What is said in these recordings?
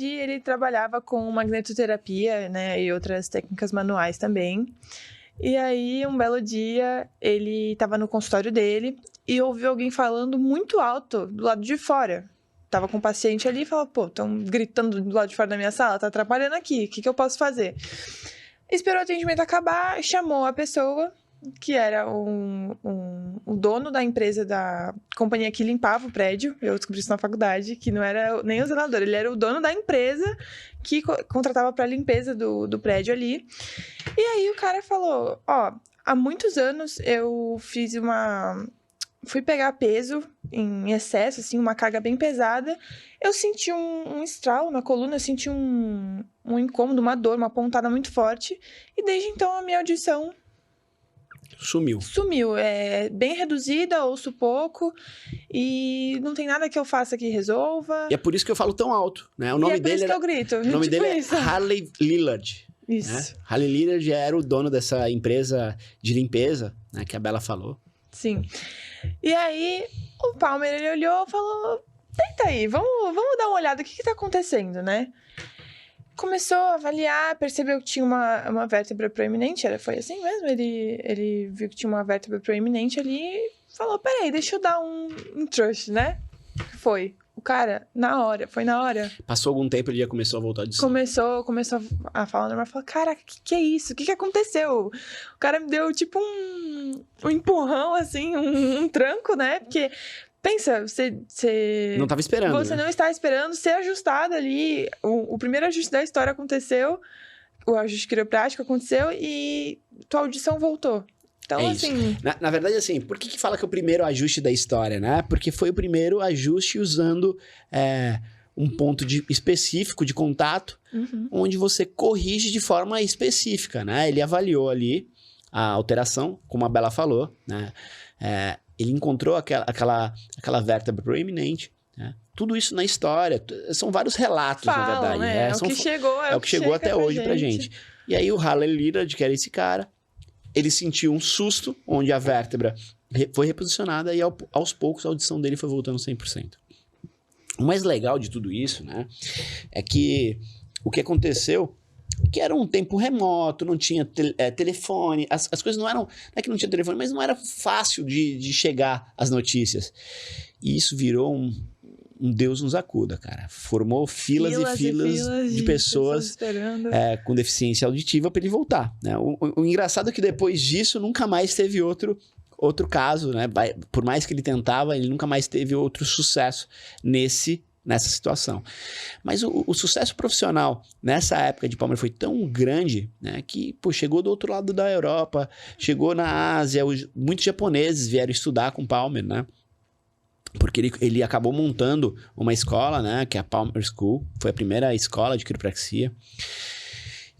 faculdade, ele trabalhava com magnetoterapia, né, e outras técnicas manuais também. E aí, um belo dia, ele estava no consultório dele e ouviu alguém falando muito alto do lado de fora. Tava com um paciente ali e falou, pô, estão gritando do lado de fora da minha sala, tá atrapalhando aqui, o que eu posso fazer? Esperou o atendimento acabar, chamou a pessoa, que era o dono da empresa, da companhia que limpava o prédio. Eu descobri isso na faculdade, que não era nem o zelador, ele era o dono da empresa que contratava para limpeza do prédio ali. E aí o cara falou, há muitos anos eu fui pegar peso em excesso, assim, uma carga bem pesada. Eu senti um estralo na coluna, eu senti um incômodo, uma dor, uma pontada muito forte. E desde então a minha audição Sumiu. É bem reduzida, ouço pouco. E não tem nada que eu faça que resolva. E é por isso que eu falo tão alto, né? O nome dele que eu grito. O nome dele é Harley Lillard. Isso. Né? Harley Lillard era o dono dessa empresa de limpeza, né? Que a Bela falou. Sim. E aí, o Palmer, ele olhou e falou, tenta aí, vamos dar uma olhada, o que tá acontecendo, né? Começou a avaliar, percebeu que tinha uma vértebra proeminente, foi assim mesmo, ele viu que tinha uma vértebra proeminente ali e falou, peraí, deixa eu dar um trust, né? Foi. O cara, foi na hora. Passou algum tempo, ele já começou a voltar a audição. Começou a falar normal, falou, cara, que é isso? O que aconteceu? O cara me deu tipo um empurrão, assim, um tranco, né? Porque, pensa, você... Não estava esperando, Você não está esperando ser ajustado ali. O primeiro ajuste da história aconteceu, o ajuste quiroprático aconteceu e tua audição voltou. Então, assim... Na verdade, assim, por que fala que é o primeiro ajuste da história, né? Porque foi o primeiro ajuste usando um ponto específico de contato, onde você corrige de forma específica, né? Ele avaliou ali a alteração, como a Bela falou, né? Ele encontrou aquela vértebra proeminente, né? Tudo isso na história, são vários relatos, na verdade. Né? É o que chegou até hoje pra gente. E aí o Harley Lillard, que era esse cara, ele sentiu um susto, onde a vértebra foi reposicionada e aos poucos a audição dele foi voltando 100%. O mais legal de tudo isso, né, é que o que aconteceu, que era um tempo remoto, não tinha telefone, as coisas não eram, não é que não tinha telefone, mas não era fácil de chegar às notícias. E isso virou um Deus nos acuda, cara. Formou filas e filas de pessoas com deficiência auditiva para ele voltar, né? O engraçado é que depois disso nunca mais teve outro caso, né? Por mais que ele tentava, ele nunca mais teve outro sucesso nessa situação. Mas o sucesso profissional nessa época de Palmer foi tão grande, né, que chegou do outro lado da Europa, chegou na Ásia, muitos japoneses vieram estudar com Palmer, né? Porque ele acabou montando uma escola, né, que é a Palmer School, foi a primeira escola de quiropraxia.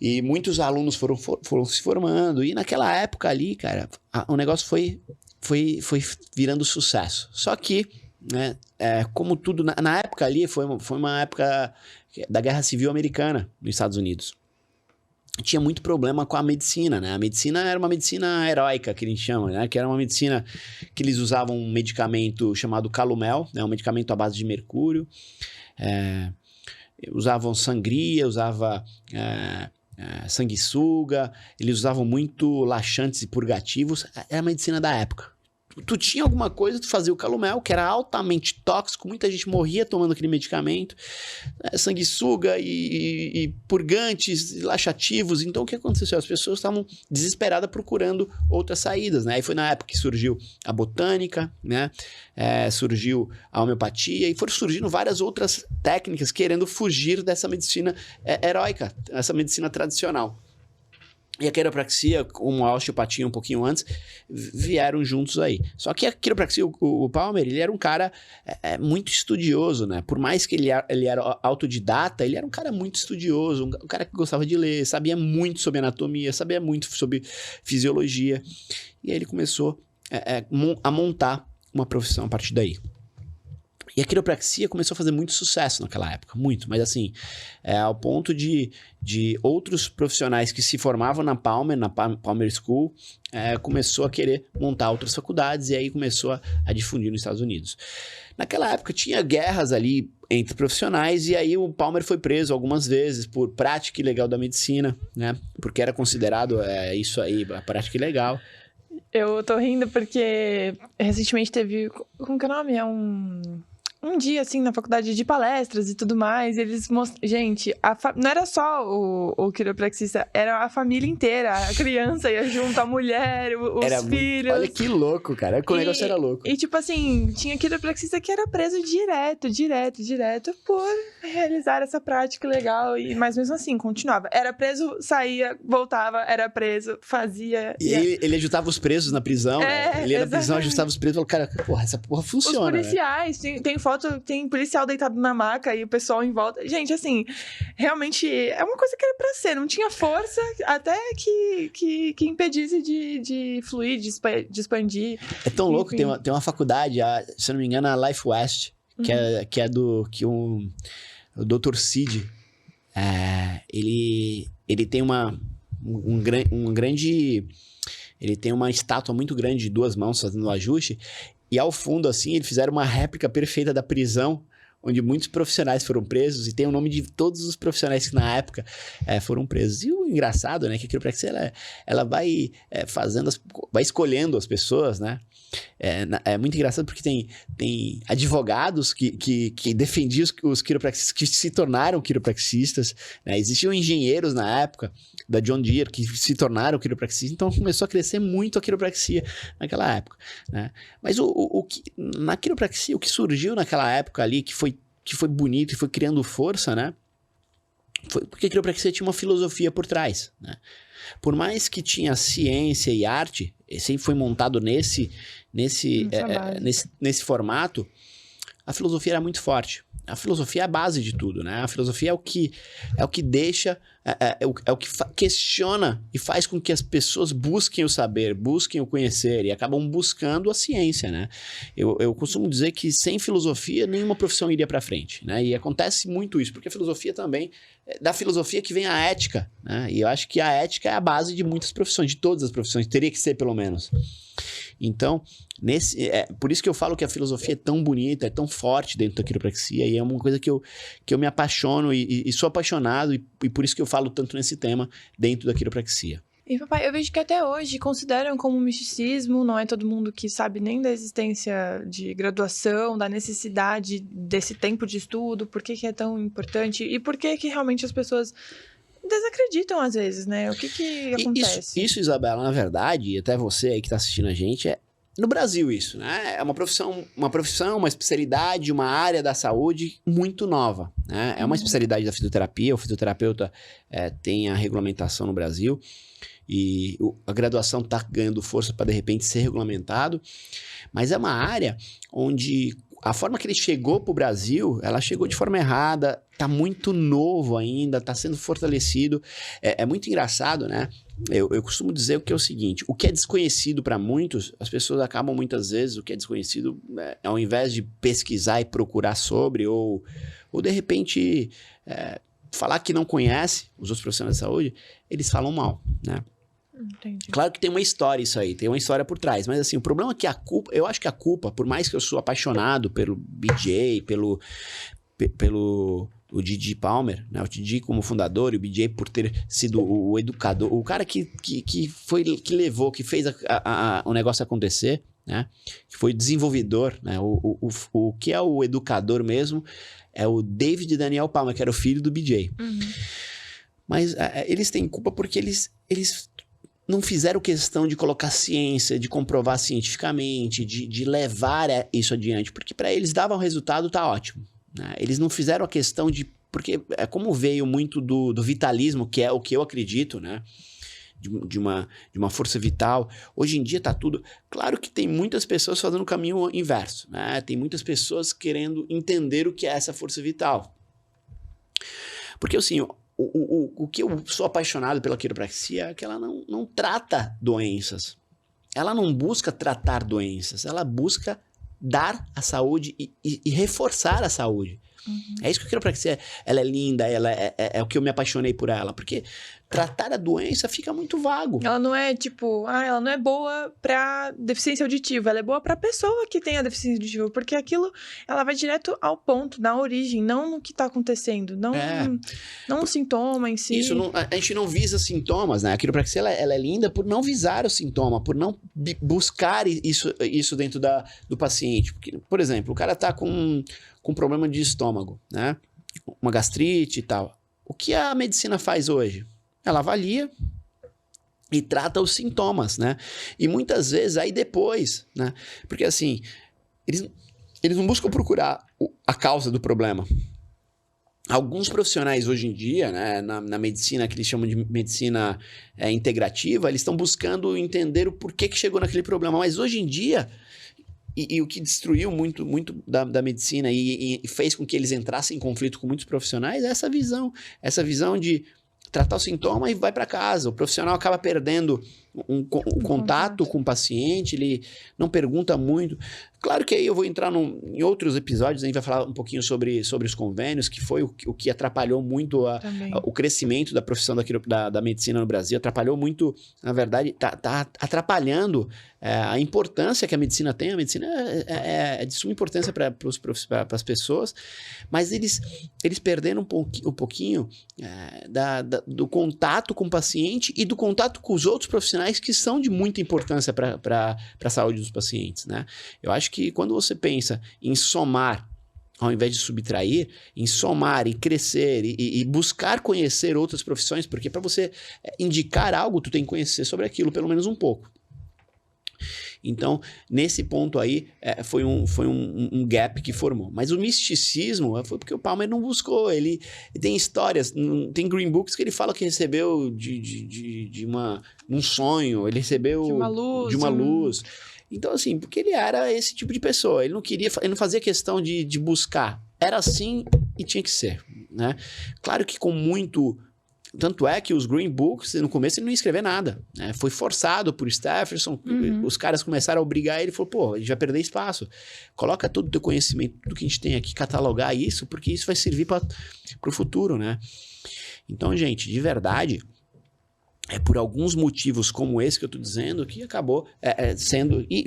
E muitos alunos foram se formando. E naquela época ali, cara, o negócio foi virando sucesso. Só que, né, como tudo, na época ali, foi uma época da Guerra Civil Americana nos Estados Unidos. Tinha muito problema com a medicina, né? A medicina era uma medicina heróica, que a gente chama, né? Que era uma medicina que eles usavam um medicamento chamado calomel, né? Um medicamento à base de mercúrio. Usavam sangria, sanguessuga, eles usavam muito laxantes e purgativos. Era a medicina da época. Tu tinha alguma coisa, tu fazia o calomel, que era altamente tóxico, muita gente morria tomando aquele medicamento, sanguessuga e purgantes, laxativos. Então o que aconteceu? As pessoas estavam desesperadas procurando outras saídas, né? Aí foi na época que surgiu a botânica, né? Surgiu a homeopatia e foram surgindo várias outras técnicas querendo fugir dessa medicina heróica, essa medicina tradicional. E a quiropraxia, como a osteopatia um pouquinho antes, vieram juntos aí. Só que a quiropraxia, o Palmer, ele era um cara muito estudioso, né? Por mais que ele era autodidata, ele era um cara muito estudioso, um cara que gostava de ler, sabia muito sobre anatomia, sabia muito sobre fisiologia. E aí ele começou a montar uma profissão a partir daí. E a quiropraxia começou a fazer muito sucesso naquela época, muito. Mas assim, ao ponto de outros profissionais que se formavam na Palmer School, começou a querer montar outras faculdades e aí começou a difundir nos Estados Unidos. Naquela época tinha guerras ali entre profissionais e aí o Palmer foi preso algumas vezes por prática ilegal da medicina, né? Porque era considerado isso aí, a prática ilegal. Eu tô rindo porque recentemente teve... Como que é o nome? Um dia, assim, na faculdade de palestras e tudo mais, eles mostraram... Gente, não era só o quiropraxista, era a família inteira. A criança ia junto, a mulher, os filhos. Olha que louco, cara. O negócio era louco. E, tipo assim, tinha quiropraxista que era preso direto por realizar essa prática legal. Mas mesmo assim, continuava. Era preso, saía, voltava, era preso, fazia... E ele ajustava os presos na prisão, né? Ele ia na prisão, ajustava os presos e falou, cara, porra, essa porra funciona, os policiais, né? Tem foto, tem policial deitado na maca e o pessoal em volta. Gente, assim, realmente é uma coisa que era pra ser. Não tinha força até que impedisse de fluir, de expandir. É tão louco, tem uma faculdade, se eu não me engano, a Life West, que é do... o Dr. Cid, ele tem ele tem uma estátua muito grande de 2 mãos fazendo o ajuste. E ao fundo, assim, eles fizeram uma réplica perfeita da prisão, onde muitos profissionais foram presos, e tem o nome de todos os profissionais que na época foram presos. E o engraçado, né, que a quiropraxia, ela vai vai escolhendo as pessoas, né? É muito engraçado porque tem advogados que defendiam os quiropraxistas, que se tornaram quiropraxistas, né? Existiam engenheiros na época da John Deere que se tornaram quiropraxistas, então começou a crescer muito a quiropraxia naquela época, né? Mas na quiropraxia, o que surgiu naquela época ali, que foi bonito e foi criando força, né? Foi porque a quiropraxia tinha uma filosofia por trás, né? Por mais que tinha ciência e arte, sempre foi montado nesse formato, a filosofia era muito forte. A filosofia é a base de tudo, né? A filosofia é o que deixa, é o que questiona e faz com que as pessoas busquem o saber, busquem o conhecer e acabam buscando a ciência, né? Eu costumo dizer que sem filosofia nenhuma profissão iria para frente, né? E acontece muito isso, porque a filosofia também, da filosofia que vem a ética, né? E eu acho que a ética é a base de muitas profissões, de todas as profissões, teria que ser pelo menos. Então, por isso que eu falo que a filosofia é tão bonita, é tão forte dentro da quiropraxia, e é uma coisa que eu me apaixono e sou apaixonado, e por isso que eu falo tanto nesse tema dentro da quiropraxia. E, papai, eu vejo que até hoje consideram como misticismo, não é todo mundo que sabe nem da existência de graduação, da necessidade desse tempo de estudo, por que é tão importante, e por que realmente as pessoas desacreditam às vezes, né? O que acontece? Isso, Isabela, na verdade, e até você aí que tá assistindo a gente, no Brasil isso, né? É uma profissão, uma especialidade, uma área da saúde muito nova, né? É uma especialidade da fisioterapia, o fisioterapeuta tem a regulamentação no Brasil e a graduação tá ganhando força para de repente ser regulamentado, mas é uma área onde a forma que ele chegou pro Brasil, ela chegou de forma errada, tá muito novo ainda, tá sendo fortalecido. É muito engraçado, né? Eu costumo dizer que é o seguinte, o que é desconhecido para muitos, as pessoas acabam muitas vezes, o que é desconhecido, ao invés de pesquisar e procurar sobre, ou de repente falar que não conhece os outros profissionais de saúde, eles falam mal, né? Entendi. Claro que tem uma história isso aí, tem uma história por trás, mas assim, o problema é que eu acho que a culpa, por mais que eu sou apaixonado pelo BJ, pelo o Didi Palmer, né? O Didi como fundador e o BJ por ter sido o educador, o cara que levou, que fez o negócio acontecer, né? Que foi desenvolvedor, né? O que é o educador mesmo é o David Daniel Palmer, que era o filho do BJ. Uhum. Mas eles têm culpa porque eles não fizeram questão de colocar ciência, de comprovar cientificamente, de levar isso adiante, porque para eles dava um resultado, tá ótimo, né? Eles não fizeram a questão de... Porque é como veio muito do vitalismo, que é o que eu acredito, né? De uma força vital. Hoje em dia tá tudo... Claro que tem muitas pessoas fazendo o caminho inverso, né? Tem muitas pessoas querendo entender o que é essa força vital. Porque, assim... O que eu sou apaixonado pela quiropraxia é que ela não trata doenças. Ela não busca tratar doenças, ela busca dar a saúde e reforçar a saúde. É isso que eu quero para que ela é linda, ela é o que eu me apaixonei por ela, porque tratar a doença fica muito vago. Ela não é tipo, ela não é boa pra deficiência auditiva, ela é boa pra pessoa que tem a deficiência auditiva, porque aquilo, ela vai direto ao ponto, na origem, não no que tá acontecendo, não o sintoma em si. Isso, a gente não visa sintomas, né? A quiropraxia, ela é linda por não visar o sintoma, por não buscar isso dentro do paciente. Porque, por exemplo, o cara tá com problema de estômago, né? Uma gastrite e tal. O que a medicina faz hoje? Ela avalia e trata os sintomas, né? E muitas vezes aí depois, né? Porque assim, eles não buscam procurar a causa do problema. Alguns profissionais hoje em dia, né, na medicina, que eles chamam de medicina integrativa, eles estão buscando entender o porquê que chegou naquele problema. Mas hoje em dia, e o que destruiu muito da medicina e fez com que eles entrassem em conflito com muitos profissionais é essa visão de tratar o sintoma e vai para casa. O profissional acaba perdendo o contato com o paciente, ele não pergunta muito. Claro que aí eu vou entrar em outros episódios, a gente vai falar um pouquinho sobre os convênios, que foi o que atrapalhou muito o crescimento da profissão da medicina no Brasil, atrapalhou muito, na verdade, tá atrapalhando a importância que a medicina tem. A medicina é de suma importância para as pessoas, mas eles perderam um pouquinho do contato com o paciente e do contato com os outros profissionais que são de muita importância para a saúde dos pacientes, né? Eu acho que quando você pensa em somar, ao invés de subtrair, em somar e crescer e buscar conhecer outras profissões, porque para você indicar algo, tu tem que conhecer sobre aquilo pelo menos um pouco. Então, nesse ponto aí, foi um gap que formou. Mas o misticismo foi porque o Palmer não buscou. Ele tem histórias, tem Green Books que ele fala que recebeu de um sonho, ele recebeu de uma luz. Então, assim, porque ele era esse tipo de pessoa. Ele não fazia questão de buscar. Era assim e tinha que ser, né? Claro que com muito... Tanto é que os Green Books, no começo, ele não ia escrever nada, né? Foi forçado por Stephenson, os caras começaram a obrigar ele, falou, pô, a gente vai perder espaço. Coloca todo o teu conhecimento, tudo que a gente tem aqui, catalogar isso, porque isso vai servir para o futuro, né? Então, gente, de verdade, é por alguns motivos como esse que eu tô dizendo que acabou sendo... E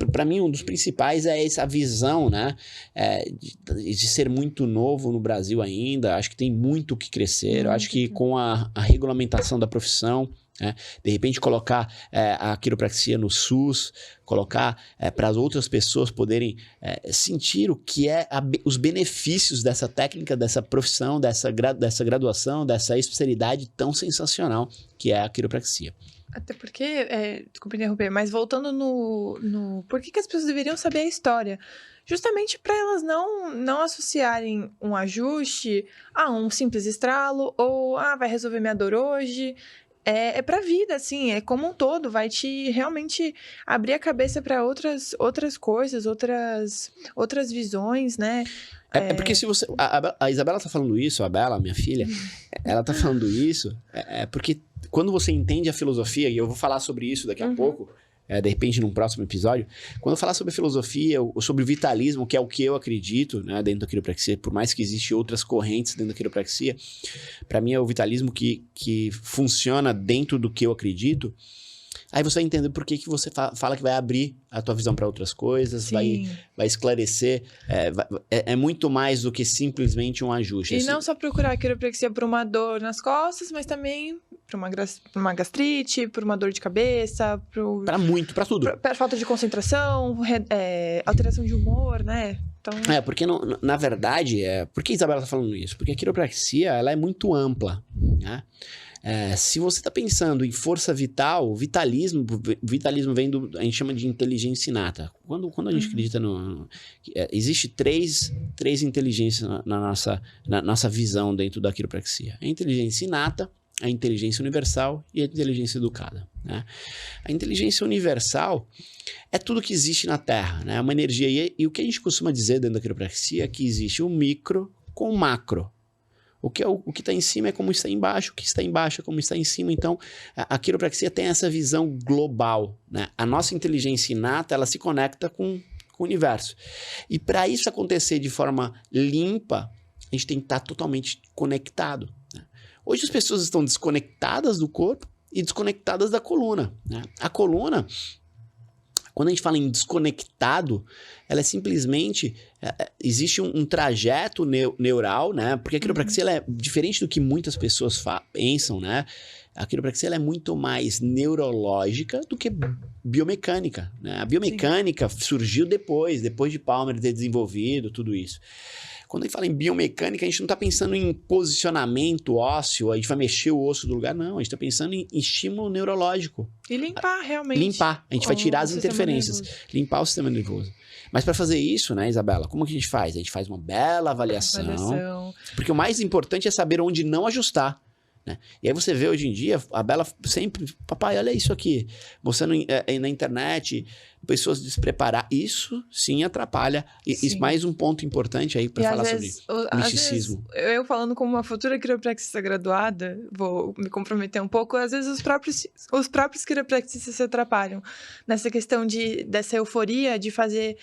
para mim, um dos principais é essa visão, né? De ser muito novo no Brasil ainda. Acho que tem muito o que crescer. Eu acho que com a regulamentação da profissão, de repente colocar a quiropraxia no SUS, colocar para as outras pessoas poderem sentir o que os benefícios dessa técnica, dessa profissão, dessa graduação, dessa especialidade tão sensacional que é a quiropraxia. Até porque, desculpa interromper, mas voltando no por que as pessoas deveriam saber a história? Justamente para elas não associarem um ajuste a um simples estralo ou, vai resolver minha dor hoje. É pra vida, assim, é como um todo, vai te realmente abrir a cabeça para outras coisas, outras visões, né? Porque se você... A Isabela tá falando isso, a Bela, minha filha, ela tá falando isso, porque quando você entende a filosofia, e eu vou falar sobre isso daqui a pouco, de repente num próximo episódio, quando eu falar sobre filosofia, ou sobre o vitalismo, que é o que eu acredito, né, dentro da quiropraxia, por mais que existem outras correntes dentro da quiropraxia, para mim é o vitalismo que funciona dentro do que eu acredito. Aí você vai entender por que você fala que vai abrir a tua visão para outras coisas, vai esclarecer. É muito mais do que simplesmente um ajuste. E não só procurar a quiropraxia por uma dor nas costas, mas também por uma gastrite, por uma dor de cabeça, para tudo. Para falta de concentração, alteração de humor, né? Então... porque na verdade, por que a Isabela tá falando isso? Porque a quiropraxia, ela é muito ampla, né? Se você está pensando em força vital, vitalismo vem a gente chama de inteligência inata. Quando a gente acredita existe três inteligências na nossa visão dentro da quiropraxia. A inteligência inata, a inteligência universal e a inteligência educada, né? A inteligência universal é tudo que existe na Terra, né? É uma energia. E o que a gente costuma dizer dentro da quiropraxia é que existe o micro com o macro. O que está em cima é como está embaixo, o que está embaixo é como está em cima. Então, a quiropraxia tem essa visão global, né? A nossa inteligência inata, ela se conecta com com o universo. E para isso acontecer de forma limpa, a gente tem que estar totalmente conectado, né? Hoje as pessoas estão desconectadas do corpo e desconectadas da coluna, né? A coluna, quando a gente fala em desconectado, ela é simplesmente... existe um trajeto neural, né? Porque a quiropraxia ela é diferente do que muitas pessoas pensam, né? A quiropraxia ela é muito mais neurológica do que biomecânica, né? A biomecânica surgiu depois de Palmer ter desenvolvido tudo isso. Quando a gente fala em biomecânica, a gente não está pensando em posicionamento ósseo, a gente vai mexer o osso do lugar, não. A gente está pensando em estímulo neurológico. E limpar, realmente. Limpar. A gente vai tirar as interferências. Limpar o sistema nervoso. Mas para fazer isso, né, Isabela, como que a gente faz? A gente faz uma bela avaliação. Porque o mais importante é saber onde não ajustar, né? E aí você vê hoje em dia, a Bela sempre... Papai, olha isso aqui. Mostrando na internet, pessoas despreparadas. Isso, sim, atrapalha. E mais um ponto importante aí para falar sobre misticismo. Eu falando como uma futura quiropraxista graduada, vou me comprometer um pouco, às vezes os próprios quiropraxistas se atrapalham nessa questão dessa euforia de fazer...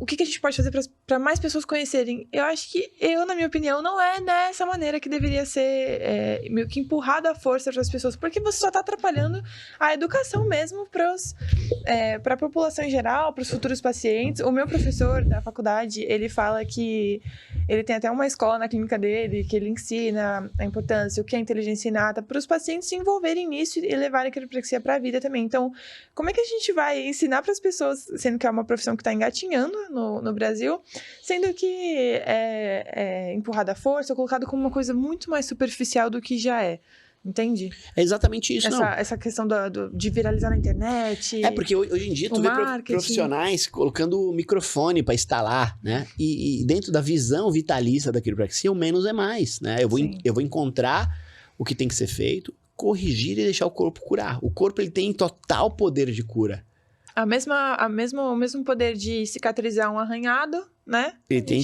o que a gente pode fazer para mais pessoas conhecerem? Eu acho que, na minha opinião, não é dessa maneira que deveria ser meio que empurrado à força para as pessoas, porque você só está atrapalhando a educação mesmo para a população em geral, para os futuros pacientes. O meu professor da faculdade, ele fala que ele tem até uma escola na clínica dele, que ele ensina a importância, o que é inteligência inata, para os pacientes se envolverem nisso e levarem a quiropraxia para a vida também. Então, como é que a gente vai ensinar para as pessoas, sendo que é uma profissão que está engatinhando no Brasil, sendo que é empurrada à força, ou colocado como uma coisa muito mais superficial do que já é. Entende? É exatamente isso, essa questão de viralizar na internet. Porque hoje em dia tu vê profissionais colocando o microfone para instalar, né? E dentro da visão vitalícia da quiropraxia, o menos é mais, né? Eu vou encontrar o que tem que ser feito, corrigir e deixar o corpo curar. O corpo ele tem total poder de cura. O mesmo poder de cicatrizar um arranhado, né? Ele tem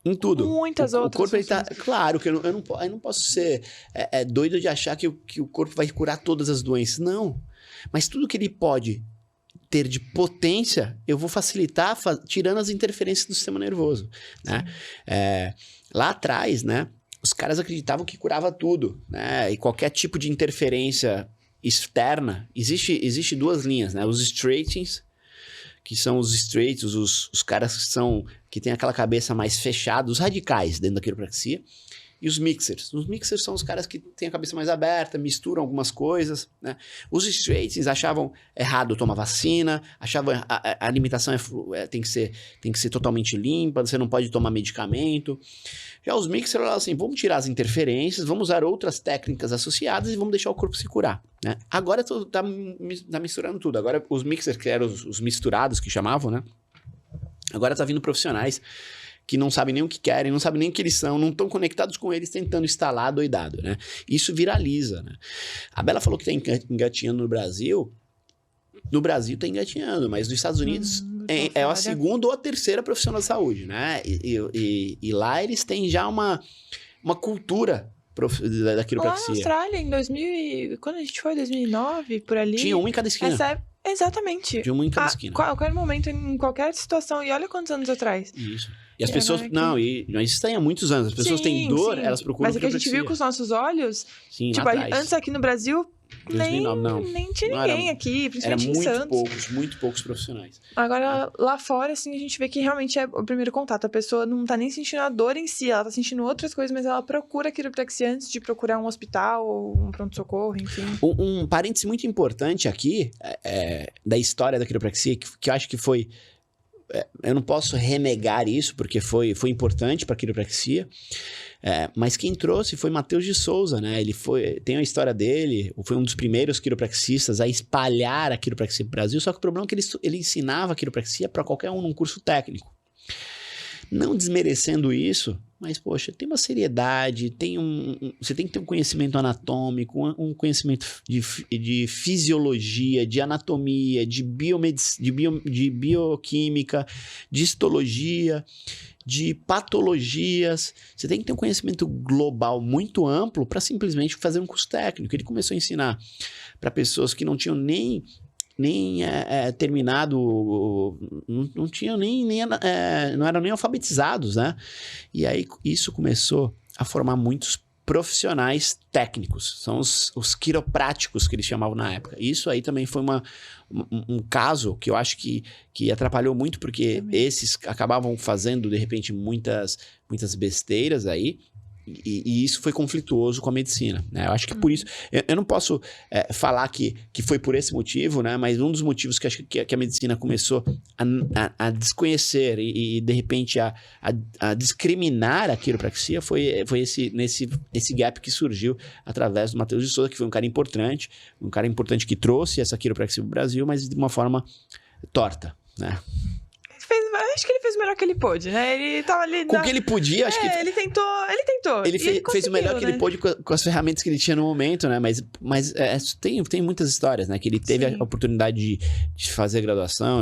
em tudo. Muitas outras. O corpo, ele tá... Claro que eu não posso ser doido de achar que o corpo vai curar todas as doenças. Não. Mas tudo que ele pode ter de potência, eu vou facilitar tirando as interferências do sistema nervoso, né? Lá atrás, né? Os caras acreditavam que curava tudo, né? E qualquer tipo de interferência externa, existe duas linhas, né? Os straightings, que são os straights, os caras que têm aquela cabeça mais fechada, os radicais dentro da quiropraxia, e os mixers. Os mixers são os caras que têm a cabeça mais aberta, misturam algumas coisas, né? Os straightings achavam errado tomar vacina, achavam a alimentação tem que ser totalmente limpa, você não pode tomar medicamento. Já os mixers falavam assim, vamos tirar as interferências, vamos usar outras técnicas associadas e vamos deixar o corpo se curar, né? Agora tá misturando tudo. Agora os mixers, que eram os misturados que chamavam, né? Agora tá vindo profissionais que não sabem nem o que querem, não sabem nem o que eles são, não estão conectados com eles, tentando instalar doidado, né? Isso viraliza, né? A Bela falou que tá engatinhando no Brasil. No Brasil tá engatinhando, mas nos Estados Unidos é a segunda ou a terceira profissão da saúde, né? E lá eles têm já uma cultura da quiropraxia. Lá na Austrália, quando a gente foi, 2009, por ali... Tinha uma em cada esquina. Exatamente. Tinha uma em cada esquina. Qualquer momento, em qualquer situação. E olha quantos anos atrás. Isso. E as pessoas... Mas isso tem há muitos anos. As pessoas têm dor, elas procuram quiropraxia. Mas é que a gente viu com os nossos olhos... Sim, tipo, antes aqui no Brasil... 2009, nem tinha ninguém aqui, principalmente em Santos. Muito poucos profissionais. Agora, lá fora, assim, a gente vê que realmente é o primeiro contato. A pessoa não tá nem sentindo a dor em si, ela tá sentindo outras coisas, mas ela procura a quiropraxia antes de procurar um hospital ou um pronto-socorro, enfim. Um parêntese muito importante aqui da história da quiropraxia, que eu acho que foi... eu não posso renegar isso, porque foi importante para a quiropraxia, mas quem trouxe foi Matheus de Souza, né? Tem a história dele, foi um dos primeiros quiropraxistas a espalhar a quiropraxia no Brasil, só que o problema é que ele ensinava a quiropraxia para qualquer um num curso técnico. Não desmerecendo isso, mas, poxa, tem uma seriedade, você tem que ter um conhecimento anatômico, um conhecimento de fisiologia, de anatomia, de bioquímica, de histologia, de patologias. Você tem que ter um conhecimento global muito amplo para simplesmente fazer um curso técnico. Ele começou a ensinar para pessoas que não tinham nem terminado, não tinham não eram nem alfabetizados, né? E aí isso começou a formar muitos profissionais técnicos, são os quiropráticos que eles chamavam na época. Isso aí também foi um caso que eu acho que atrapalhou muito, porque esses acabavam fazendo, de repente, muitas besteiras aí, e isso foi conflituoso com a medicina, né? Eu acho que por isso... Eu não posso falar que foi por esse motivo, né? Mas um dos motivos que acho que a medicina começou a desconhecer e de repente, a discriminar a quiropraxia foi esse gap que surgiu através do Matheus de Souza, que foi um cara importante que trouxe essa quiropraxia para o Brasil, mas de uma forma torta, né? Acho que ele fez o melhor que ele pôde, né? Ele tava ali... Com o que ele podia, acho que... Ele tentou. Ele fez o melhor que ele pôde com as ferramentas que ele tinha no momento, né? Mas tem muitas histórias, né? Que ele teve a oportunidade de fazer graduação,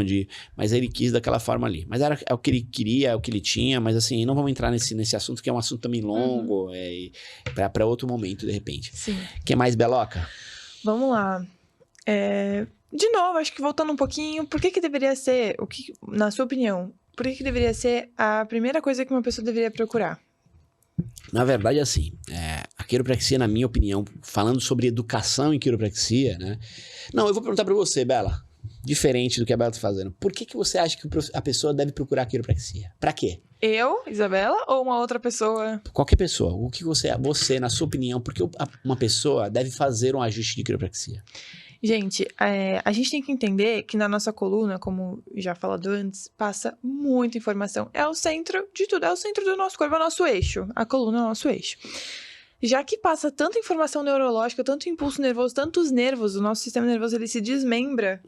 mas ele quis daquela forma ali. Mas é o que ele queria, é o que ele tinha, mas assim, não vamos entrar nesse assunto, que é um assunto também longo, para outro momento, de repente. Sim. Quer mais, Beloca? Vamos lá. De novo, acho que voltando um pouquinho, por que deveria ser, na sua opinião, por que deveria ser a primeira coisa que uma pessoa deveria procurar? Na verdade, assim, a quiropraxia, na minha opinião, falando sobre educação em quiropraxia, né? Não, eu vou perguntar pra você, Bela, diferente do que a Bela tá fazendo. Por que você acha que a pessoa deve procurar quiropraxia? Pra quê? Eu, Isabela, ou uma outra pessoa? Qualquer pessoa. O que você, na sua opinião, por que uma pessoa deve fazer um ajuste de quiropraxia? Gente, a gente tem que entender que na nossa coluna, como já falado antes, passa muita informação. É o centro de tudo, é o centro do nosso corpo, é o nosso eixo. A coluna é o nosso eixo. Já que passa tanta informação neurológica, tanto impulso nervoso, tantos nervos, o nosso sistema nervoso ele se desmembra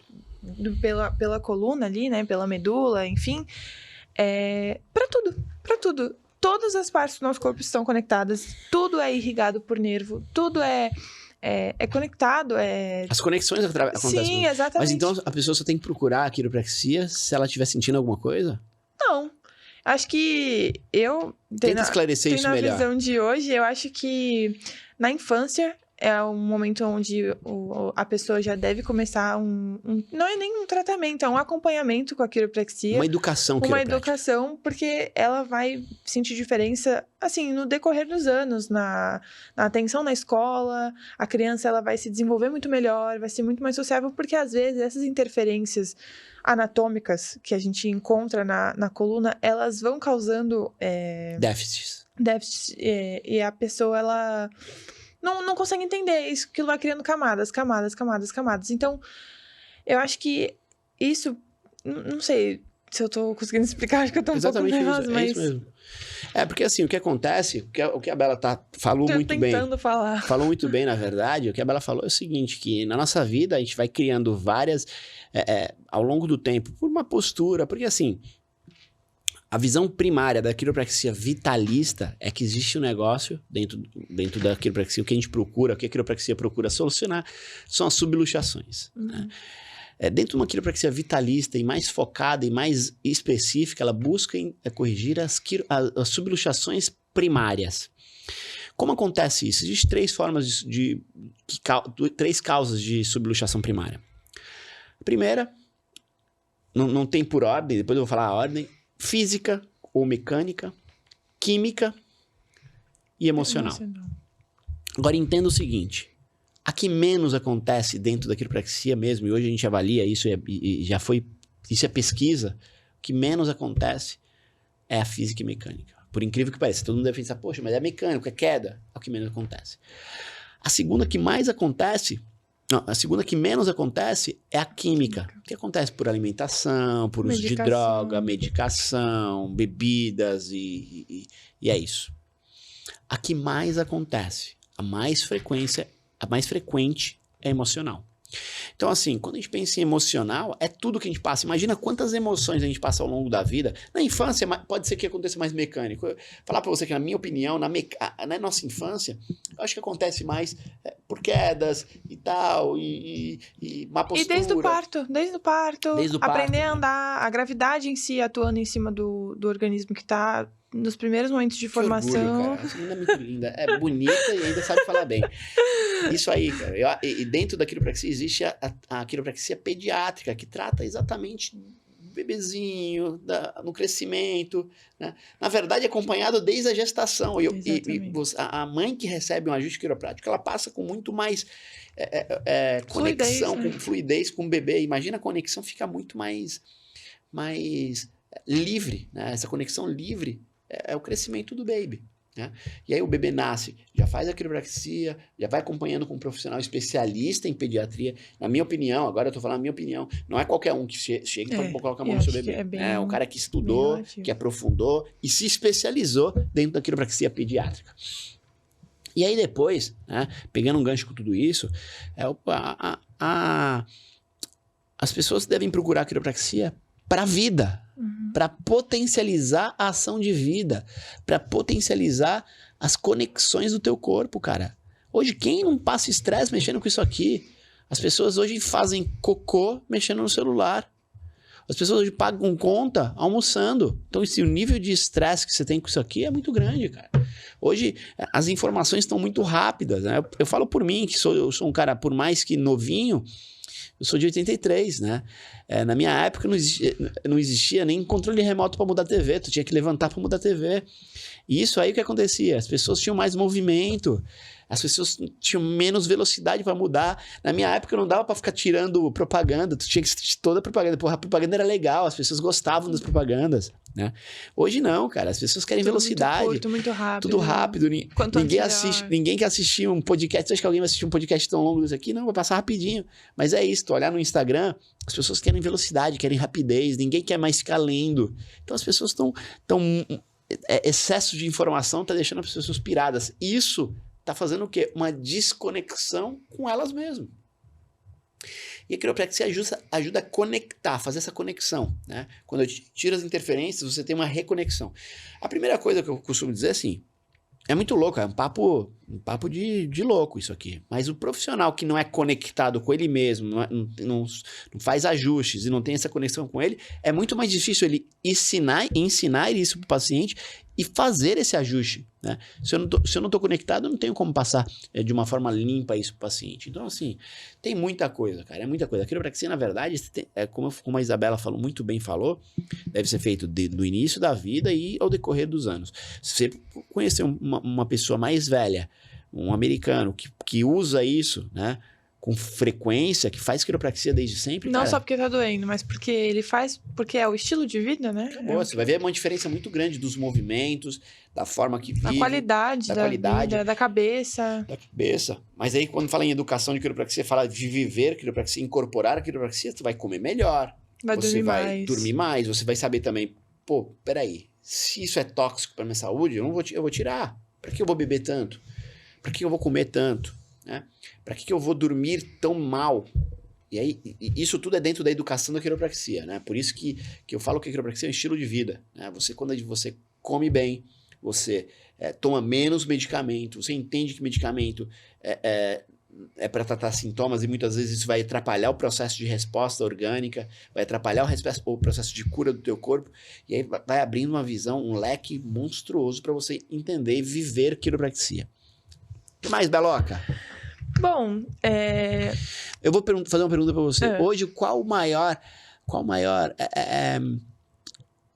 pela coluna ali, né? Pela medula, enfim. Pra tudo. Todas as partes do nosso corpo estão conectadas, tudo é irrigado por nervo, tudo é conectado, As conexões acontecem. Sim, exatamente. Mas então a pessoa só tem que procurar a quiropraxia se ela estiver sentindo alguma coisa? Não. Acho que Tenta esclarecer isso melhor. Na visão de hoje, eu acho que na infância é um momento onde a pessoa já deve começar não é nem um tratamento, é um acompanhamento com a quiropraxia. Uma educação quiroprática. Uma educação, porque ela vai sentir diferença, assim, no decorrer dos anos, na atenção na escola, a criança ela vai se desenvolver muito melhor, vai ser muito mais sociável, porque às vezes essas interferências anatômicas que a gente encontra na coluna, elas vão causando... déficits. E a pessoa, ela... Não consegue entender isso, aquilo vai criando camadas. Então, eu acho que isso... Não sei se eu tô conseguindo explicar, acho que eu tô um pouco nervosa, mas... É isso mesmo. Porque assim, o que acontece, o que a Bela falou muito bem... Falou muito bem, na verdade, o que a Bela falou é o seguinte, que na nossa vida a gente vai criando várias... ao longo do tempo, por uma postura, porque assim... A visão primária da quiropraxia vitalista é que existe um negócio dentro da quiropraxia, o que a gente procura, o que a quiropraxia procura solucionar, são as subluxações. Né? Dentro de uma quiropraxia vitalista e mais focada e mais específica, ela busca corrigir as subluxações primárias. Como acontece isso? Existem três causas de subluxação primária. A primeira, não tem por ordem, depois eu vou falar a ordem, física ou mecânica, química e emocional. Agora, entenda o seguinte, a que menos acontece dentro da quiropraxia mesmo, e hoje a gente avalia isso e já foi, isso é pesquisa, o que menos acontece é a física e mecânica. Por incrível que pareça, todo mundo deve pensar, poxa, mas é mecânico, é queda, é o que menos acontece. A segunda que menos acontece é a química, que acontece por alimentação, por uso de droga, medicação, bebidas e é isso. A que mais acontece, a mais frequente é emocional. Então, assim, quando a gente pensa em emocional, é tudo que a gente passa. Imagina quantas emoções a gente passa ao longo da vida. Na infância, pode ser que aconteça mais mecânico. Falar pra você que, na minha opinião, na nossa infância, eu acho que acontece mais por quedas e tal, e má postura. E desde o parto, aprender a andar, a gravidade em si atuando em cima do organismo que tá nos primeiros momentos de formação. Orgulho, cara. Essa menina é muito linda, é bonita e ainda sabe falar bem. Isso aí, cara. E dentro da quiropraxia existe a quiropraxia pediátrica, que trata exatamente bebezinho, no crescimento, né? Na verdade, acompanhado desde a gestação. E a mãe que recebe um ajuste quiroprático, ela passa com muito mais conexão, com fluidez com o bebê. Imagina a conexão fica muito mais livre, né? Essa conexão livre é o crescimento do baby. Né? E aí o bebê nasce, já faz a quiropraxia, já vai acompanhando com um profissional especialista em pediatria. Na minha opinião, agora eu tô falando a minha opinião, não é qualquer um que chega e coloca a mão no seu bebê. É um cara que estudou, que aprofundou e se especializou dentro da quiropraxia pediátrica. E aí depois, né, pegando um gancho com tudo isso, as pessoas devem procurar a quiropraxia para a vida. Para potencializar a ação de vida, para potencializar as conexões do teu corpo, cara. Hoje, quem não passa estresse mexendo com isso aqui? As pessoas hoje fazem cocô mexendo no celular. As pessoas hoje pagam conta almoçando. Então, o nível de estresse que você tem com isso aqui é muito grande, cara. Hoje, as informações estão muito rápidas, né? Eu falo por mim, que eu sou um cara, por mais que novinho, eu sou de 83, né? Na minha época não existia nem controle remoto para mudar a TV. Tu tinha que levantar para mudar a TV. E isso aí o que acontecia? As pessoas tinham mais movimento. As pessoas tinham menos velocidade para mudar. Na minha época não dava para ficar tirando propaganda. Tu tinha que assistir toda a propaganda. Porra, a propaganda era legal. As pessoas gostavam das propagandas, né? Hoje não, cara. As pessoas querem velocidade. Muito curto, muito rápido. Tudo rápido. Ninguém quer assistir um podcast. Você acha que alguém vai assistir um podcast tão longo desse aqui? Não, vai passar rapidinho. Mas é isso. Tu olhar no Instagram, as pessoas querem velocidade, querem rapidez. Ninguém quer mais ficar lendo. Então as pessoas estão... excesso de informação tá deixando as pessoas piradas. Isso tá fazendo o quê? Uma desconexão com elas mesmas. E a quiropraxia ajuda a conectar, fazer essa conexão, né? Quando eu tiro as interferências, você tem uma reconexão. A primeira coisa que eu costumo dizer é assim, é muito louco, é um papo de louco isso aqui. Mas o profissional que não é conectado com ele mesmo, não faz ajustes e não tem essa conexão com ele, é muito mais difícil ele ensinar isso para o paciente e fazer esse ajuste, né? Se eu não tô conectado, eu não tenho como passar de uma forma limpa isso para o paciente. Então, assim, tem muita coisa, cara, é muita coisa. A quiropraxia, na verdade, como a Isabela muito bem falou, deve ser feito do início da vida e ao decorrer dos anos. Se você conhecer uma pessoa mais velha, um americano que usa isso, né, com frequência, que faz quiropraxia desde sempre, não cara, só porque tá doendo, mas porque ele faz, porque é o estilo de vida, né? Você vai ver uma diferença muito grande dos movimentos, da forma que vive, da qualidade da vida, da cabeça. Da cabeça. Mas aí, quando fala em educação de quiropraxia, fala de viver quiropraxia, incorporar a quiropraxia, tu vai comer melhor, você vai dormir mais, você vai saber também, pô, peraí, se isso é tóxico para minha saúde, eu vou tirar. Para que eu vou beber tanto? Para que eu vou comer tanto? Né? Para que eu vou dormir tão mal? E aí, isso tudo é dentro da educação da quiropraxia, né? Por isso que eu falo que a quiropraxia é um estilo de vida, né? Quando você come bem, você toma menos medicamento, você entende que medicamento é para tratar sintomas e muitas vezes isso vai atrapalhar o processo de resposta orgânica, vai atrapalhar o processo de cura do teu corpo, e aí vai abrindo uma visão, um leque monstruoso para você entender e viver quiropraxia. O que mais, Beloca? Bom, eu vou fazer uma pergunta para você. Hoje, qual a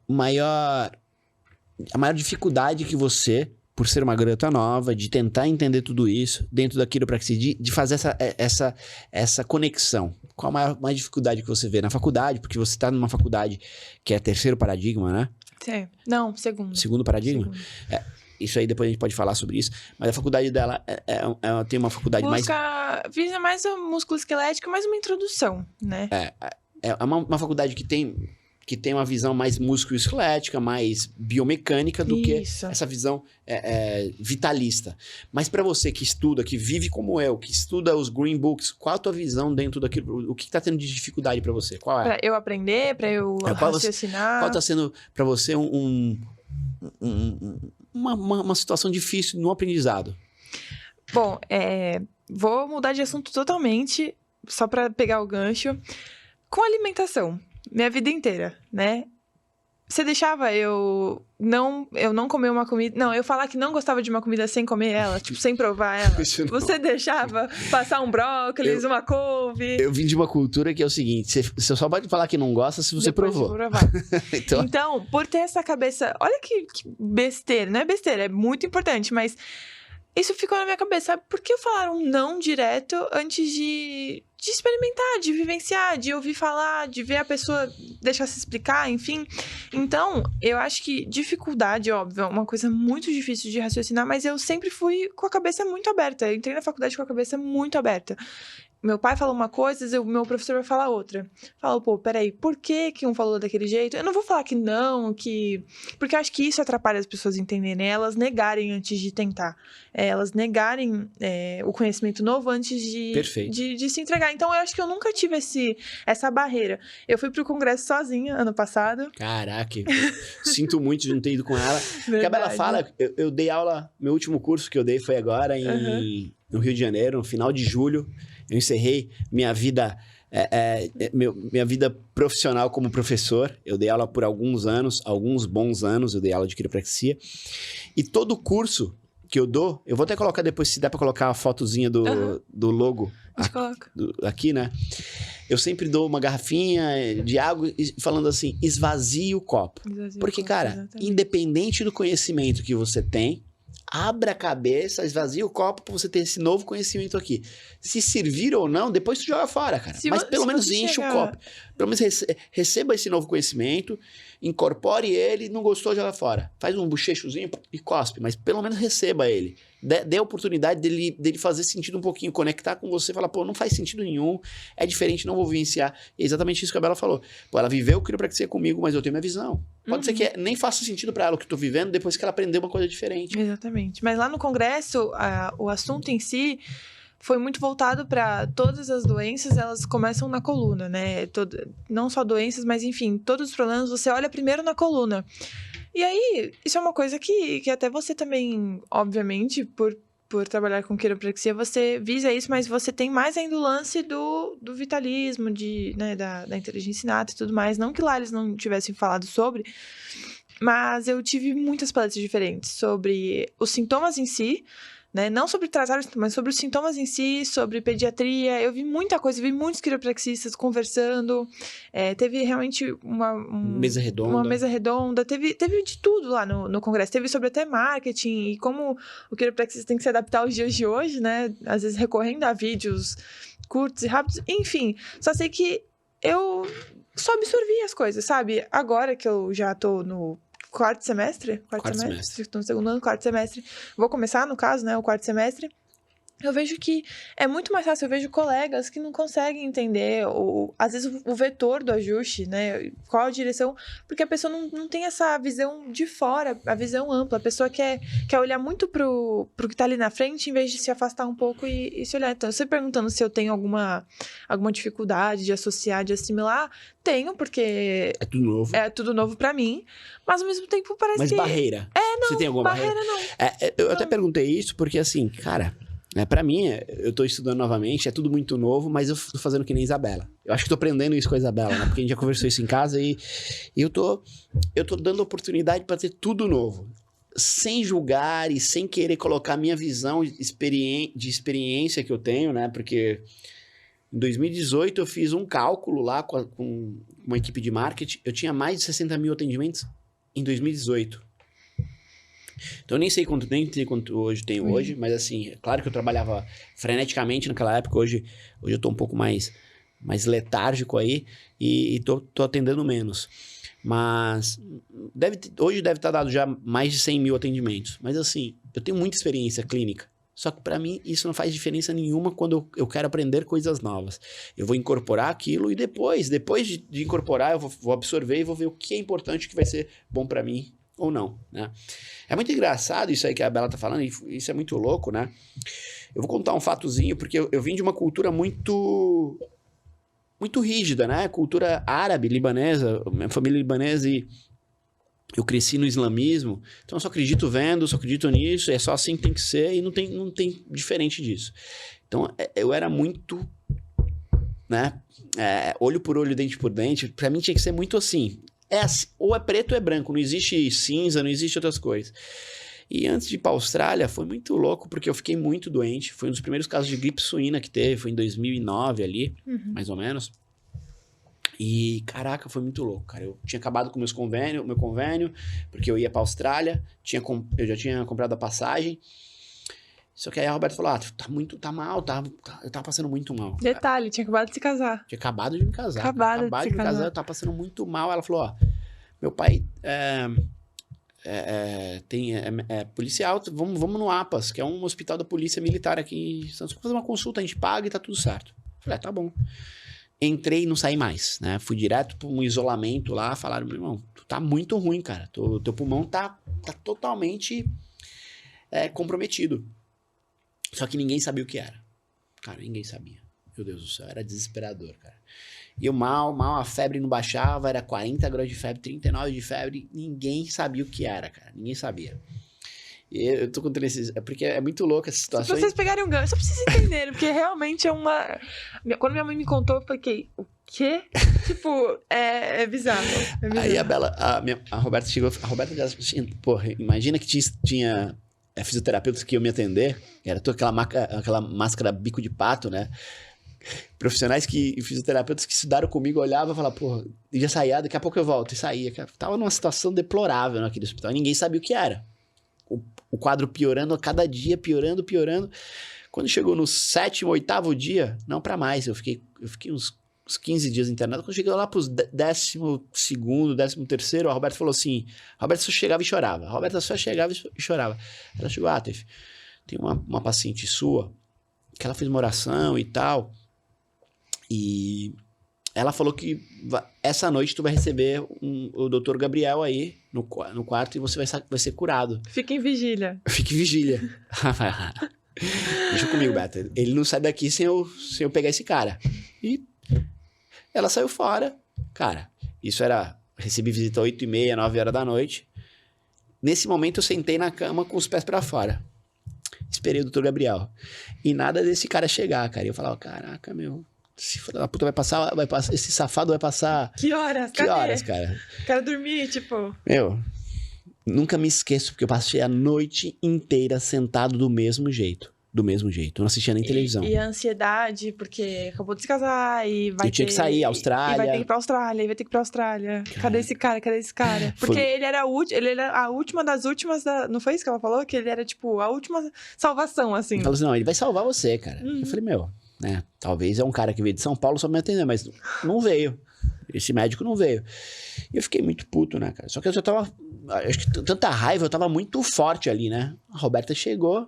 maior dificuldade que você, por ser uma garota nova, de tentar entender tudo isso dentro da quiropraxia, de fazer essa conexão? Qual a maior dificuldade que você vê na faculdade? Porque você está numa faculdade que é terceiro paradigma, né? Sim. Não, segundo. Segundo paradigma? Segundo. Isso aí depois a gente pode falar sobre isso. Mas a faculdade dela tem uma faculdade visa mais o músculo esquelético, mais uma introdução, né? É uma faculdade que tem uma visão mais músculo-esquelética, mais biomecânica do que essa visão vitalista. Mas para você que estuda, que vive como eu, que estuda os Green Books, qual a tua visão dentro daquilo? O que tá tendo de dificuldade para você? Qual é? Pra eu aprender, para eu raciocinar. Qual tá sendo para você uma situação difícil no aprendizado? Bom, vou mudar de assunto totalmente, só para pegar o gancho. Com alimentação, minha vida inteira, né? Você deixava eu não comer uma comida... Não, eu falar que não gostava de uma comida sem comer ela, tipo, sem provar ela. Você deixava passar um brócolis, uma couve? Eu vim de uma cultura que é o seguinte, você só pode falar que não gosta se você Depois provou. de provar. Então, por ter essa cabeça... Olha que besteira, não é besteira, é muito importante, mas... Isso ficou na minha cabeça. Por que falaram não direto antes de experimentar, de vivenciar, de ouvir falar, de ver a pessoa deixar se explicar, enfim. Então, eu acho que dificuldade, óbvio, é uma coisa muito difícil de raciocinar, mas eu sempre fui com a cabeça muito aberta. Eu entrei na faculdade com a cabeça muito aberta. Meu pai falou uma coisa, o meu professor vai falar outra. Fala, pô, peraí, por que um falou daquele jeito? Eu não vou falar que não, que... Porque eu acho que isso atrapalha as pessoas entenderem, elas negarem antes de tentar. Elas negarem o conhecimento novo antes de se entregar. Então, eu acho que eu nunca tive essa barreira. Eu fui pro congresso sozinha, ano passado. Caraca, sinto muito de não ter ido com ela. Porque a Bela fala, eu dei aula, meu último curso que eu dei foi agora no Rio de Janeiro, no final de julho. Eu encerrei minha vida, minha vida profissional como professor. Eu dei aula por alguns bons anos, eu dei aula de quiropraxia. E todo curso que eu dou, eu vou até colocar depois, se der pra colocar a fotozinha do logo aqui, né? Eu sempre dou uma garrafinha de água falando assim, esvazie o copo. Porque, cara, exatamente. Independente do conhecimento que você tem, abra a cabeça, esvazia o copo pra você ter esse novo conhecimento aqui. Se servir ou não, depois tu joga fora, cara. Mas pelo menos enche o copo. Pelo menos receba esse novo conhecimento, incorpore ele, não gostou, joga fora. Faz um bochechozinho e cospe, mas pelo menos receba ele. Dê a oportunidade dele fazer sentido um pouquinho, conectar com você, falar, pô, não faz sentido nenhum, é diferente, não vou vivenciar. É exatamente isso que a Bela falou. Pô, ela viveu o quiropraxia comigo, mas eu tenho minha visão. Pode ser que nem faça sentido pra ela o que eu tô vivendo, depois que ela aprendeu uma coisa diferente. Exatamente. Mas lá no congresso, o assunto em si foi muito voltado para todas as doenças, elas começam na coluna, né? Não só doenças, mas enfim, todos os problemas, você olha primeiro na coluna. E aí, isso é uma coisa que até você também, obviamente, por trabalhar com quiropraxia, você visa isso, mas você tem mais ainda o lance do vitalismo, né, da inteligência inata e tudo mais. Não que lá eles não tivessem falado sobre, mas eu tive muitas palestras diferentes sobre os sintomas em si, né? Não sobre tratar os sintomas, mas sobre os sintomas em si, sobre pediatria. Eu vi muita coisa, vi muitos quiropraxistas conversando. Teve realmente uma mesa redonda. Uma mesa redonda. Teve de tudo lá no congresso. Teve sobre até marketing e como o quiropraxista tem que se adaptar aos dias de hoje, né? Às vezes recorrendo a vídeos curtos e rápidos. Enfim, só sei que eu só absorvi as coisas, sabe? Agora que eu já tô no quarto semestre. Estou no segundo ano, quarto semestre. Vou começar, no caso, né? O quarto semestre. Eu vejo que é muito mais fácil. Eu vejo colegas que não conseguem entender, às vezes, o vetor do ajuste, né? Qual a direção. Porque a pessoa não tem essa visão de fora, a visão ampla. A pessoa quer olhar muito pro que tá ali na frente, em vez de se afastar um pouco e se olhar. Então, você perguntando se eu tenho alguma dificuldade de associar, de assimilar, tenho, porque... É tudo novo. É tudo novo pra mim. Mas, ao mesmo tempo, parece que... Mas barreira? Não. Você tem alguma barreira? Não. Eu até perguntei isso porque, assim, cara... Pra mim, eu tô estudando novamente, é tudo muito novo, mas eu tô fazendo que nem Isabela. Eu acho que tô aprendendo isso com a Isabela, né? Porque a gente já conversou isso em casa e eu tô dando oportunidade pra ter tudo novo. Sem julgar e sem querer colocar a minha visão de experiência que eu tenho, né? Porque em 2018 eu fiz um cálculo lá com uma equipe de marketing. Eu tinha mais de 60 mil atendimentos em 2018. Então eu nem sei quanto hoje tenho hoje, mas assim, é claro que eu trabalhava freneticamente naquela época, hoje eu tô um pouco mais letárgico aí e tô atendendo menos. Mas hoje deve estar dado já mais de 100 mil atendimentos. Mas assim, eu tenho muita experiência clínica. Só que para mim isso não faz diferença nenhuma quando eu quero aprender coisas novas. Eu vou incorporar aquilo e depois de incorporar, eu vou absorver e vou ver o que é importante, o que vai ser bom para mim ou não, né? É muito engraçado isso aí que a Bela tá falando, e isso é muito louco, né? Eu vou contar um fatozinho, porque eu vim de uma cultura muito rígida, né? Cultura árabe, libanesa, minha família libanesa, e eu cresci no islamismo, então eu só acredito vendo, só acredito nisso, é só assim que tem que ser, e não tem diferente disso. Então, eu era muito, né? Olho por olho, dente por dente, pra mim tinha que ser muito assim. ou é preto ou é branco, não existe cinza, não existe outras cores. E antes de ir pra Austrália, foi muito louco, porque eu fiquei muito doente. Foi um dos primeiros casos de gripe suína que teve, foi em 2009 ali, mais ou menos. E, caraca, foi muito louco, cara. Eu tinha acabado com meu convênio, porque eu ia pra Austrália, eu já tinha comprado a passagem. Só que aí a Roberta falou, tá mal, eu tava passando muito mal. Detalhe, tinha acabado de se casar. Tinha acabado de me casar. Acabado de se casar. Eu tava passando muito mal. Ela falou, meu pai é policial, vamos no APAS, que é um hospital da polícia militar aqui em Santos. Vamos fazer uma consulta, a gente paga e tá tudo certo. Falei, tá bom. Entrei e não saí mais, né? Fui direto pra um isolamento lá, falaram, meu irmão, tu tá muito ruim, cara. Teu pulmão tá totalmente comprometido. Só que ninguém sabia o que era. Cara, ninguém sabia. Meu Deus do céu, era desesperador, cara. E eu mal, a febre não baixava, era 40 graus de febre, 39 de febre, ninguém sabia o que era, cara. Ninguém sabia. E eu tô contando esses... porque é muito louco essa situação. Se vocês pegarem um gancho, só pra vocês entenderem, porque realmente é uma... Quando minha mãe me contou, eu fiquei, o quê? Tipo, é bizarro. Aí a Roberta chegou... A Roberta já... Porra, imagina que tinha fisioterapeutas que iam me atender, era toda aquela máscara bico de pato, né? Profissionais fisioterapeutas que estudaram comigo, olhavam e falavam, porra, e já saía, daqui a pouco eu volto. E saía. Tava numa situação deplorável naquele hospital. Ninguém sabia o que era. O quadro piorando a cada dia, piorando. Quando chegou no 7º, 8º dia, não pra mais. Eu fiquei uns 15 dias internado. Quando cheguei lá pros 12º, 13º, a Roberta falou assim... A Roberta só chegava e chorava. Ela chegou, Tef, tem uma paciente sua que ela fez uma oração e tal... E ela falou que essa noite tu vai receber o Dr. Gabriel aí no quarto e você vai ser curado. Fique em vigília. Deixa comigo, Beto. Ele não sai daqui sem eu pegar esse cara. E ela saiu fora. Cara, recebi visita 8h30, 9h da noite. Nesse momento eu sentei na cama com os pés pra fora. Esperei o Dr. Gabriel. E nada desse cara chegar, cara. E eu falava, caraca, meu... A puta vai passar, esse safado vai passar... Que horas? Que horas, cara? Quero dormir, tipo... Meu, nunca me esqueço, porque eu passei a noite inteira sentado do mesmo jeito. Eu não assistia nem televisão. E a ansiedade, porque acabou de se casar e vai tinha que sair, Austrália. E vai ter que ir pra Austrália, Cara, cadê esse cara? Porque ele era a última das últimas... Não foi isso que ela falou? Que ele era, tipo, a última salvação, assim. Ela falou assim, não, ele vai salvar você, cara. Eu falei, meu... né? Talvez é um cara que veio de São Paulo só me atender, mas não veio. Esse médico não veio. E eu fiquei muito puto, né, cara? Só que eu já tava... Acho que tanta raiva, eu tava muito forte ali, né? A Roberta chegou.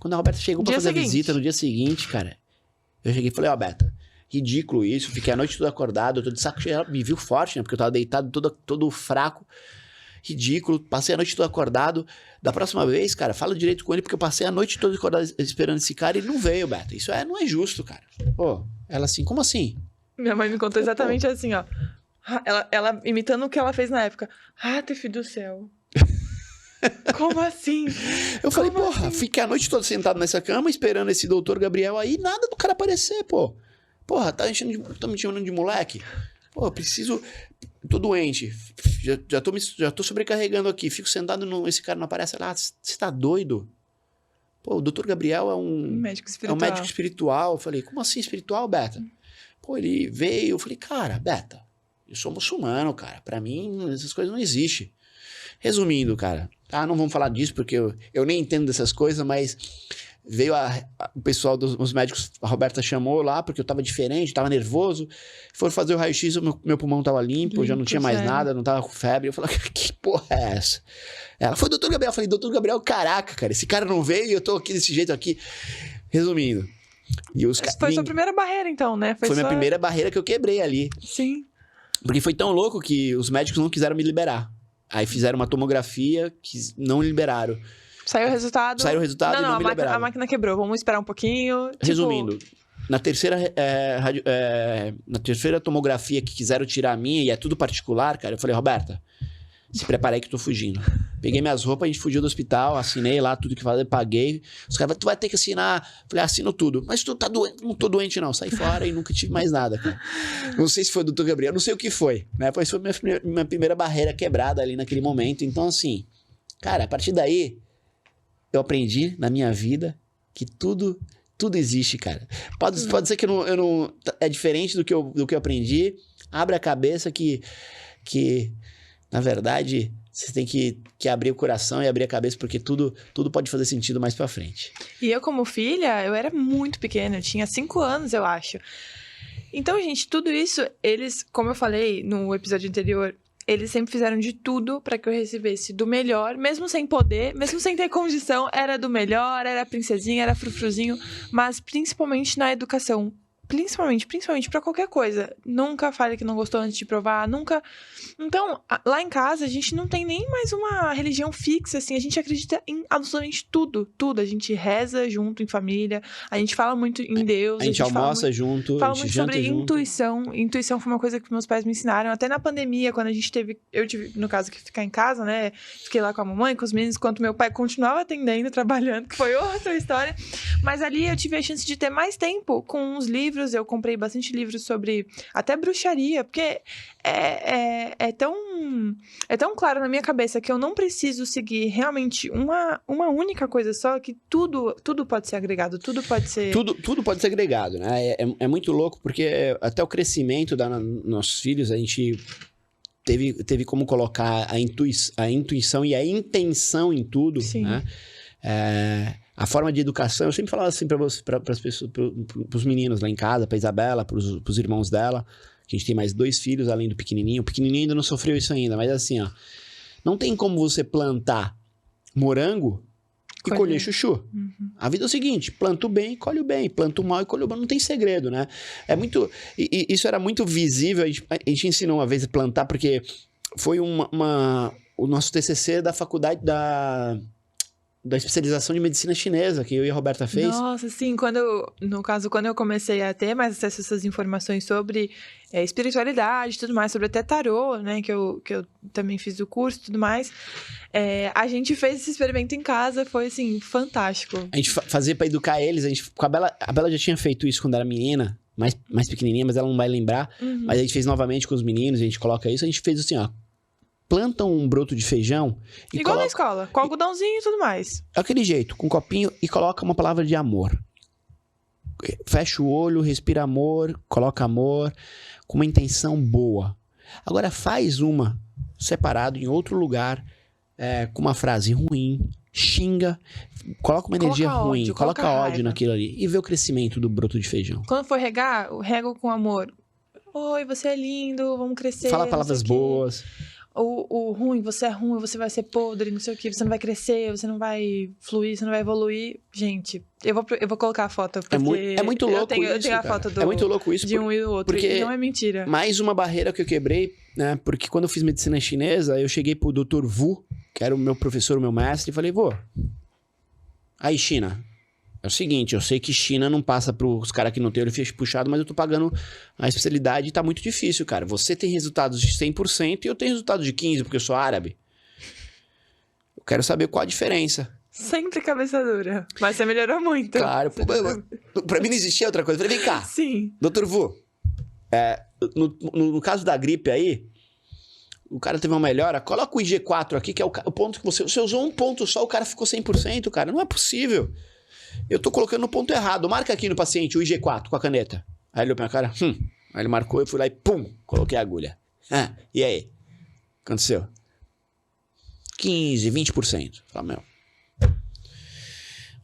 Quando a Roberta chegou pra fazer a visita no dia seguinte, cara, eu cheguei e falei, Roberta, ridículo isso. Fiquei a noite toda acordado, eu tô de saco cheio. Ela me viu forte, né? Porque eu tava deitado todo fraco. Ridículo, passei a noite toda acordado. Da próxima vez, cara, fala direito com ele, porque eu passei a noite toda acordado esperando esse cara e ele não veio, Beto. Isso não é justo, cara. Pô, ela assim, como assim? Minha mãe me contou exatamente assim, ó. Ela imitando o que ela fez na época. Tef do céu. Como assim? Eu falei, porra, fiquei a noite toda sentado nessa cama esperando esse doutor Gabriel aí, nada do cara aparecer, pô. Porra, tá me chamando de moleque? Pô, eu preciso... Tô doente, já tô sobrecarregando aqui, fico sentado, esse cara não aparece lá, você tá doido? Pô, o Dr. Gabriel é um médico espiritual. Eu falei, como assim espiritual, Beta? Pô, ele veio, eu falei, cara, Beta, eu sou muçulmano, cara, pra mim essas coisas não existem. Resumindo, cara, não vamos falar disso porque eu nem entendo dessas coisas, mas veio o pessoal dos médicos, a Roberta chamou lá, porque eu tava diferente, tava nervoso. Foram fazer o raio-x, meu pulmão tava limpo, já não tinha mais nada, não tava com febre. Eu falei, que porra é essa? Ela foi, Dr. Gabriel. Eu falei, Dr. Gabriel, caraca, cara, esse cara não veio e eu tô aqui desse jeito aqui. Resumindo. Foi sua primeira barreira, então, né? Foi minha primeira barreira que eu quebrei ali. Sim. Porque foi tão louco que os médicos não quiseram me liberar. Aí fizeram uma tomografia que não liberaram. Saiu o resultado? Saiu o resultado e não me liberaram. A máquina quebrou. Vamos esperar um pouquinho. Resumindo, na terceira tomografia que quiseram tirar a minha, e é tudo particular, cara, eu falei, Roberta, Se prepara aí que eu tô fugindo. Peguei minhas roupas, a gente fugiu do hospital, assinei lá tudo que falei, paguei. Os caras falaram, tu vai ter que assinar. Falei, assino tudo. Mas tu tá doente? Não tô doente não. Saí fora e nunca tive mais nada, cara. Não sei se foi o Dr. Gabriel, não sei o que foi, né? Pois foi minha primeira barreira quebrada ali naquele momento. Então, assim, cara, a partir daí, eu aprendi na minha vida que tudo existe, cara. Pode ser que eu não é diferente do que eu aprendi. Abre a cabeça que na verdade, você tem que abrir o coração e abrir a cabeça, porque tudo pode fazer sentido mais pra frente. E eu, como filha, eu era muito pequena, eu tinha 5 anos, eu acho. Então, gente, tudo isso, eles, como eu falei no episódio anterior, eles sempre fizeram de tudo pra que eu recebesse do melhor, mesmo sem poder, mesmo sem ter condição, era do melhor, era princesinha, era frufruzinho, mas principalmente na educação. Principalmente pra qualquer coisa. Nunca fale que não gostou antes de provar, nunca... Então, lá em casa, a gente não tem nem mais uma religião fixa, assim. A gente acredita em absolutamente tudo. A gente reza junto, em família. A gente fala muito em Deus. A gente almoça junto, fala a gente muito janta sobre junto. intuição. Intuição foi uma coisa que meus pais me ensinaram. Até na pandemia, quando a gente teve... Eu tive, no caso, que ficar em casa, né? Fiquei lá com a mamãe, com os meninos, enquanto meu pai continuava atendendo, trabalhando, que foi outra história. Mas ali eu tive a chance de ter mais tempo com os livros. Eu comprei bastante livros sobre até bruxaria, porque é tão claro na minha cabeça que eu não preciso seguir realmente uma única coisa só, que tudo pode ser agregado, tudo pode ser... Tudo pode ser agregado, né? É muito louco, porque até o crescimento dos nossos filhos, a gente teve como colocar a intuição e a intenção em tudo, Sim. né? A forma de educação, eu sempre falava assim para as pessoas, para os meninos lá em casa, para Isabela, para os irmãos dela, que a gente tem mais 2 filhos além do pequenininho. O pequenininho ainda não sofreu isso ainda, mas assim, ó, não tem como você plantar morango e colher chuchu. Uhum. A vida é o seguinte, planta o bem e colhe o bem, planta o mal e colhe o mal, não tem segredo, né? É muito... Isso era muito visível, a gente ensinou uma vez a plantar, porque foi o nosso TCC da faculdade da especialização de medicina chinesa, que eu e a Roberta fez. Nossa, sim, quando eu comecei a ter mais acesso a essas informações sobre espiritualidade e tudo mais, sobre até tarô, né, que eu também fiz o curso e tudo mais, a gente fez esse experimento em casa, foi, assim, fantástico. A gente fazia pra educar eles, a Bela já tinha feito isso quando era menina, mais pequenininha, mas ela não vai lembrar, mas a gente fez novamente com os meninos, a gente coloca isso, a gente fez assim, ó, planta um broto de feijão e igual na escola, com algodãozinho e tudo mais. É aquele jeito, com um copinho e coloca uma palavra de amor. Fecha o olho, respira amor, coloca amor, com uma intenção boa. Agora faz uma separado em outro lugar, com uma frase ruim, xinga, coloca uma energia ruim, coloca ódio naquilo ali e vê o crescimento do broto de feijão. Quando for regar, rego com amor. Oi, você é lindo, vamos crescer. Fala palavras boas. O ruim, você é ruim, você vai ser podre, não sei o que, você não vai crescer, você não vai fluir, você não vai evoluir. Gente, eu vou colocar a foto, porque é muito louco isso, eu tenho a foto é muito louco isso de um e do outro, porque e não é mentira. Mais uma barreira que eu quebrei, né, porque quando eu fiz medicina chinesa, eu cheguei pro Dr. Wu, que era o meu professor, o meu mestre, e falei, vô, aí China, é o seguinte, eu sei que China não passa pros caras que não tem olho puxado, mas eu tô pagando a especialidade e tá muito difícil, cara. Você tem resultados de 100% e eu tenho resultados de 15%, porque eu sou árabe. Eu quero saber qual a diferença. Sempre cabeça dura, mas você melhorou muito. Claro, pra mim não existia outra coisa. Eu falei, vem cá, Sim. Dr. Wu, no caso da gripe aí, o cara teve uma melhora, coloca o IG4 aqui, que é o ponto que você usou um ponto só, o cara ficou 100%, cara. Não é possível. Eu tô colocando no ponto errado. Marca aqui no paciente o IG4 com a caneta. Aí ele olhou pra minha cara. Aí ele marcou, eu fui lá e pum, coloquei a agulha. E aí? O que aconteceu? 15, 20%. Falei, meu.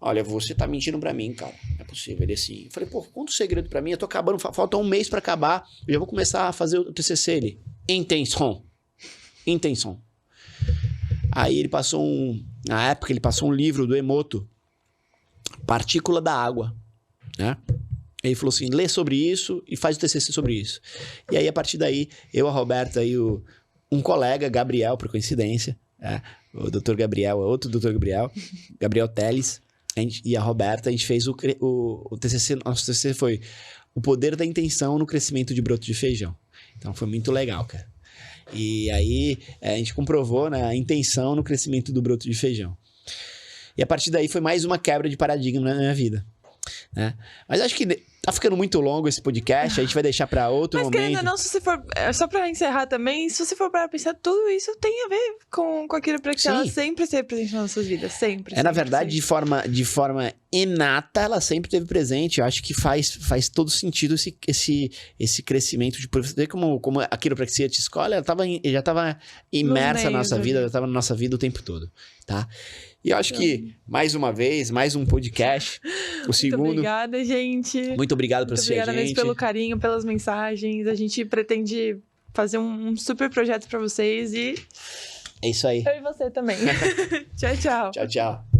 Olha, você tá mentindo pra mim, cara. Não é possível. Ele assim. Eu falei, pô, conta o segredo pra mim. Eu tô acabando, falta um mês pra acabar. Eu já vou começar a fazer o TCC. Ele. Intenção. Aí ele passou na época, ele passou um livro do Emoto. Partícula da água, né? Ele falou assim, lê sobre isso e faz o TCC sobre isso. E aí, a partir daí, eu, a Roberta e um colega, Gabriel, por coincidência, o Dr. Gabriel, outro Dr. Gabriel Teles, e a Roberta, a gente fez o TCC, nosso TCC foi o poder da intenção no crescimento de broto de feijão. Então, foi muito legal, cara. E aí a gente comprovou, né, a intenção no crescimento do broto de feijão. E a partir daí foi mais uma quebra de paradigma na minha vida. Né? Mas acho que tá ficando muito longo esse podcast, a gente vai deixar para outro momento. Mas querendo ou não, se você for... Só pra encerrar também, se você for para pensar, tudo isso tem a ver com a quiropraxia. Ela sempre esteve presente nas nossas vidas, sempre. Na verdade, de forma inata, ela sempre esteve presente. Eu acho que faz todo sentido esse crescimento. De você ver como a quiropraxia te escolhe, ela já estava imersa na nossa vida, ela estava na nossa vida o tempo todo, tá? E eu acho que, mais uma vez, mais um podcast, o segundo. Muito obrigada, gente. Muito obrigado por assistir a gente. Obrigada mesmo pelo carinho, pelas mensagens. A gente pretende fazer um super projeto pra vocês e... É isso aí. Eu e você também. Tchau, tchau. Tchau, tchau.